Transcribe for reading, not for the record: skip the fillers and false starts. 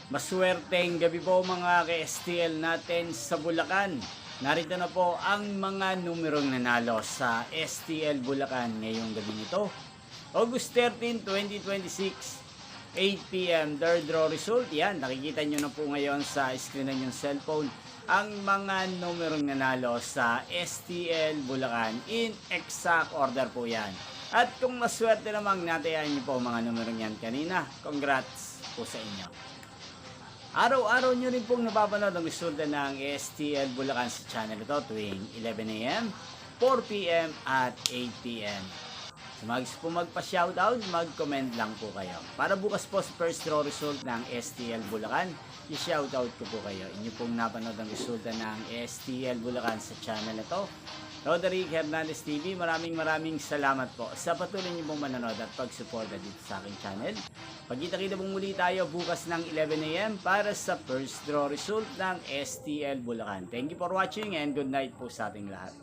Maswerteng gabi po mga ka-STL natin sa Bulacan. Narito na po ang mga numerong nanalo sa STL Bulacan ngayong gabi nito. August 13, 2026, 8 p.m. third draw result. Yan, nakikita nyo na po ngayon sa screen ng yung cellphone ang mga numerong nanalo sa STL Bulacan. In exact order po yan. At kung maswerte namang natayan nyo po mga numerong yan kanina, congrats po sa inyo. Araw-araw nyo rin pong napapanood ang resulta ng STL Bulacan sa channel ito tuwing 11 a.m., 4 p.m. at 8 p.m. So gusto po magpa-shoutout, mag-comment lang po kayo. Para bukas po sa first draw result ng STL Bulacan, i-shoutout ko po kayo. Inyo pong napanood ang resulta ng STL Bulacan sa channel ito. Roderick Hernandez TV, maraming salamat po sa patuloy niyo pong manonood at pagsuporta dito sa aking channel. Pagkita-kita pong muli tayo bukas ng 11 a.m. para sa first draw result ng STL Bulacan. Thank you for watching and good night po sa ating lahat.